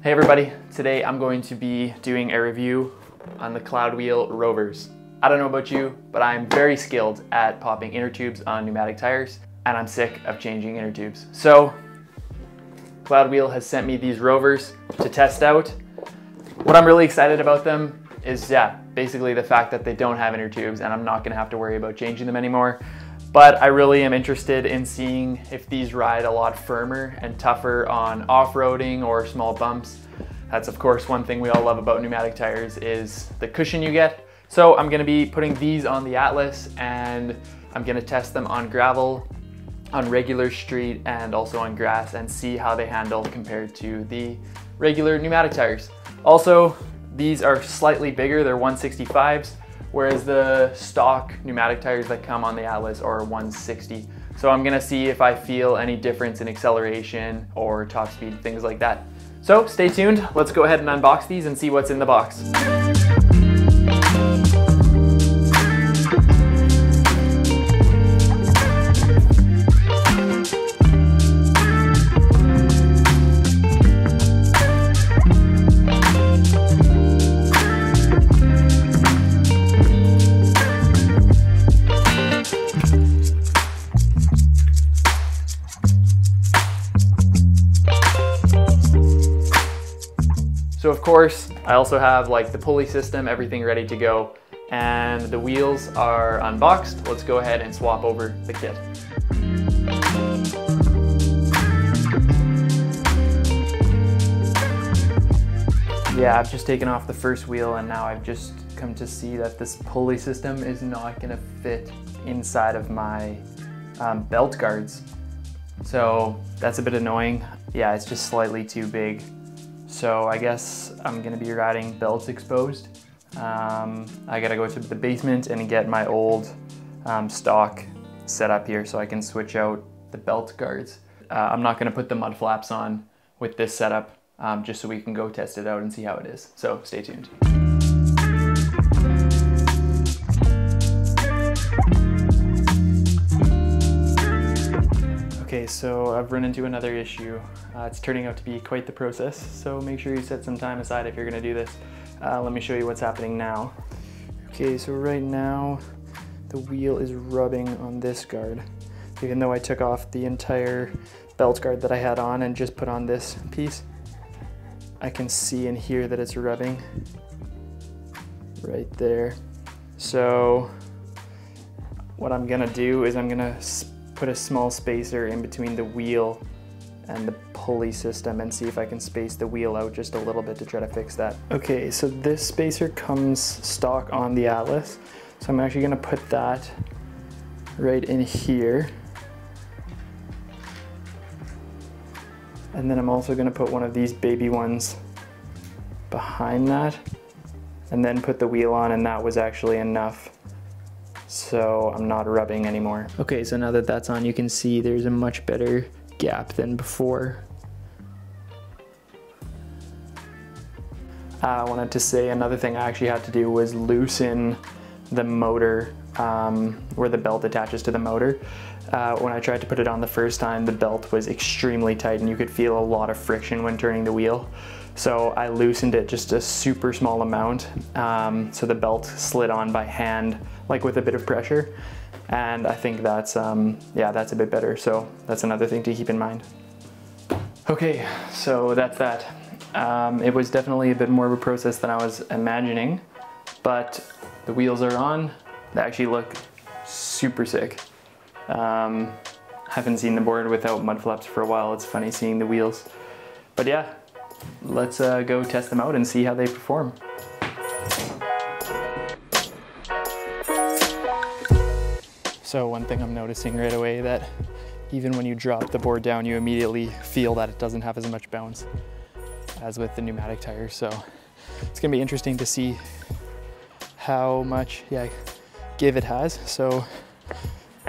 Hey everybody, today I'm going to be doing a review on the CloudWheel Rovers. I don't know about you, but I'm very skilled at popping inner tubes on pneumatic tires, and I'm sick of changing inner tubes. So, CloudWheel has sent me these Rovers to test out. What I'm really excited about them is, basically the fact that they don't have inner tubes and I'm not gonna have to worry about changing them anymore. But I really am interested in seeing if these ride a lot firmer and tougher on off-roading or small bumps. That's of course one thing we all love about pneumatic tires is the cushion you get. So I'm gonna be putting these on the Atlas and I'm gonna test them on gravel, on regular street, and also on grass and see how they handle compared to the regular pneumatic tires. Also, these are slightly bigger, they're 165s. Whereas the stock pneumatic tires that come on the Atlas are 160. So I'm gonna see if I feel any difference in acceleration or top speed, things like that. So stay tuned, let's go ahead and unbox these and see what's in the box. So of course, I also have like the pulley system, everything ready to go, and the wheels are unboxed. Let's go ahead and swap over the kit. Yeah, I've just taken off the first wheel and now I've just come to see that this pulley system is not gonna fit inside of my belt guards. So that's a bit annoying. Yeah, it's just slightly too big. So I guess I'm gonna be riding belts exposed. I gotta go to the basement and get my old stock set up here so I can switch out the belt guards. I'm not gonna put the mud flaps on with this setup just so we can go test it out and see how it is. So stay tuned. Okay, so I've run into another issue. It's turning out to be quite the process, so make sure you set some time aside if you're gonna do this. Let me show you what's happening now. Okay, so right now, the wheel is rubbing on this guard. Even though I took off the entire belt guard that I had on and just put on this piece, I can see and hear that it's rubbing right there. So what I'm gonna do is I'm gonna put a small spacer in between the wheel and the pulley system and see if I can space the wheel out just a little bit to try to fix that. Okay, so this spacer comes stock on the Atlas. So I'm actually gonna put that right in here. And then I'm also gonna put one of these baby ones behind that and then put the wheel on, and that was actually enough. So I'm not rubbing anymore. Okay, so now that that's on, you can see there's a much better gap than before. I wanted to say another thing I actually had to do was loosen the motor where the belt attaches to the motor. When I tried to put it on the first time, the belt was extremely tight and you could feel a lot of friction when turning the wheel. So I loosened it just a super small amount, so the belt slid on by hand, like with a bit of pressure. And I think that's, that's a bit better. So that's another thing to keep in mind. Okay, so that's that. It was definitely a bit more of a process than I was imagining, but the wheels are on. They actually look super sick. Haven't seen the board without mud flaps for a while. It's funny seeing the wheels. But yeah, let's go test them out and see how they perform. So one thing I'm noticing right away that even when you drop the board down, you immediately feel that it doesn't have as much bounce as with the pneumatic tires. So it's gonna be interesting to see how much give it has. So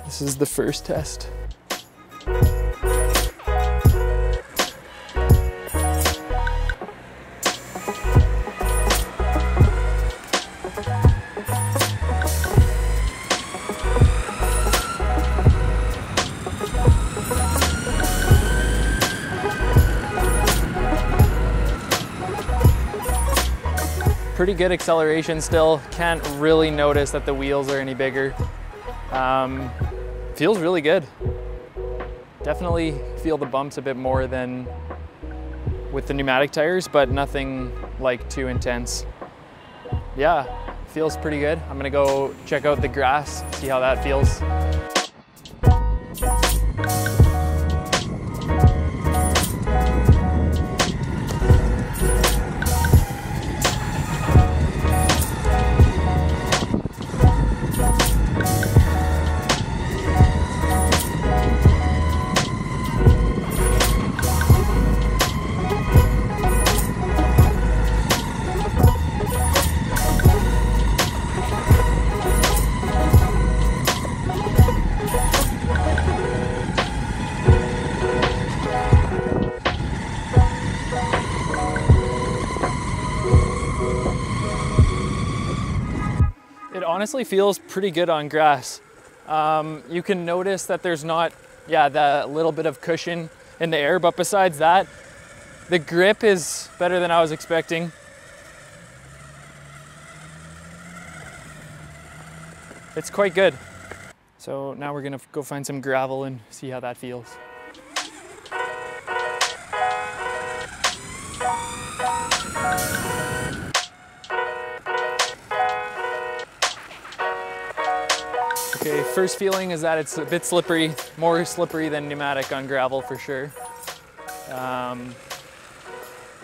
this is the first test. pretty good acceleration still. Can't really notice that the wheels are any bigger. Feels really good. Definitely feel the bumps a bit more than with the pneumatic tires, but nothing like too intense. Yeah, feels pretty good. I'm gonna go check out the grass, see how that feels. It honestly feels pretty good on grass. You can notice that there's not, that little bit of cushion in the air, but besides that, the grip is better than I was expecting. It's quite good. So now we're gonna go find some gravel and see how that feels. Okay, first feeling is that it's a bit slippery, more slippery than pneumatic on gravel for sure.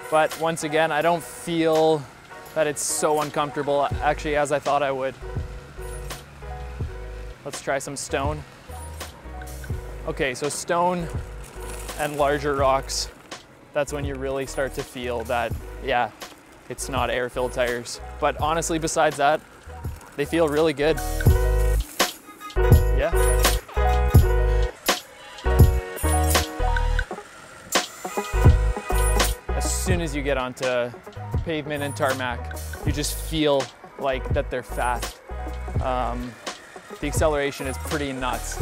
But once again, I don't feel that it's so uncomfortable, actually, as I thought I would. Let's try some stone. Okay, so stone and larger rocks, that's when you really start to feel that, yeah, it's not air-filled tires. But honestly, besides that, they feel really good. Yeah. As soon as you get onto pavement and tarmac, you just feel like that they're fast. The acceleration is pretty nuts.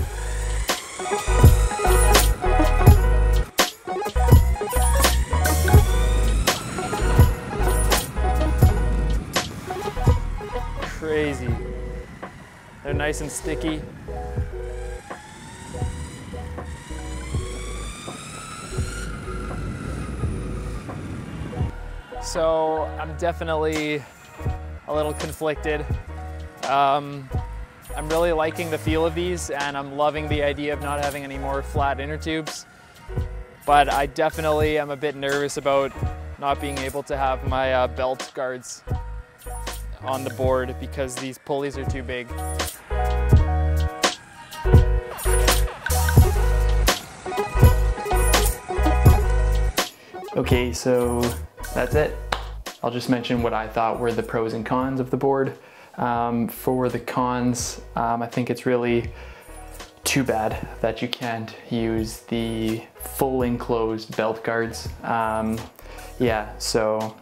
Crazy. They're nice and sticky. So I'm definitely a little conflicted. I'm really liking the feel of these, and I'm loving the idea of not having any more flat inner tubes. But I definitely am a bit nervous about not being able to have my belt guards on the board because these pulleys are too big. Okay, so that's it. I'll just mention what I thought were the pros and cons of the board. For the cons, I think it's really too bad that you can't use the full enclosed belt guards. Yeah, so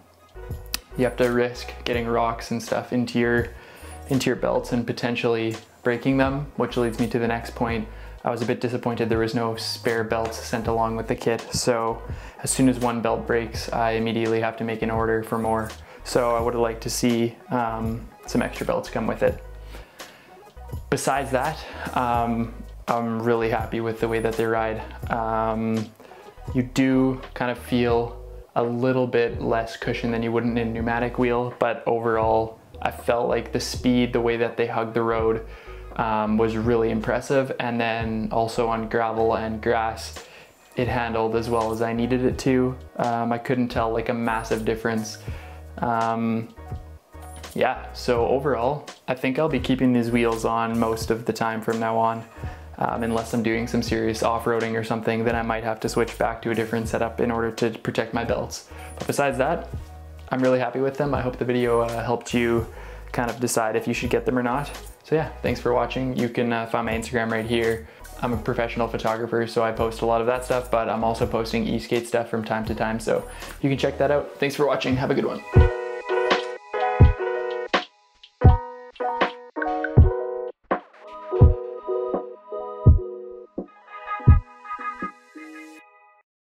you have to risk getting rocks and stuff into your belts and potentially breaking them, which leads me to the next point. I was a bit disappointed there was no spare belts sent along with the kit. So as soon as one belt breaks, I immediately have to make an order for more. So I would have liked to see some extra belts come with it. Besides that, I'm really happy with the way that they ride. You do kind of feel a little bit less cushion than you would in a pneumatic wheel, but overall, I felt like the speed, the way that they hug the road was really impressive. And then also on gravel and grass, it handled as well as I needed it to. I couldn't tell like a massive difference. Yeah, so overall, I think I'll be keeping these wheels on most of the time from now on. Unless I'm doing some serious off-roading or something, then I might have to switch back to a different setup in order to protect my belts. But besides that, I'm really happy with them. I hope the video helped you kind of decide if you should get them or not. So yeah, thanks for watching. You can find my Instagram right here. I'm a professional photographer, so I post a lot of that stuff, but I'm also posting e-skate stuff from time to time, so you can check that out. Thanks for watching. Have a good one.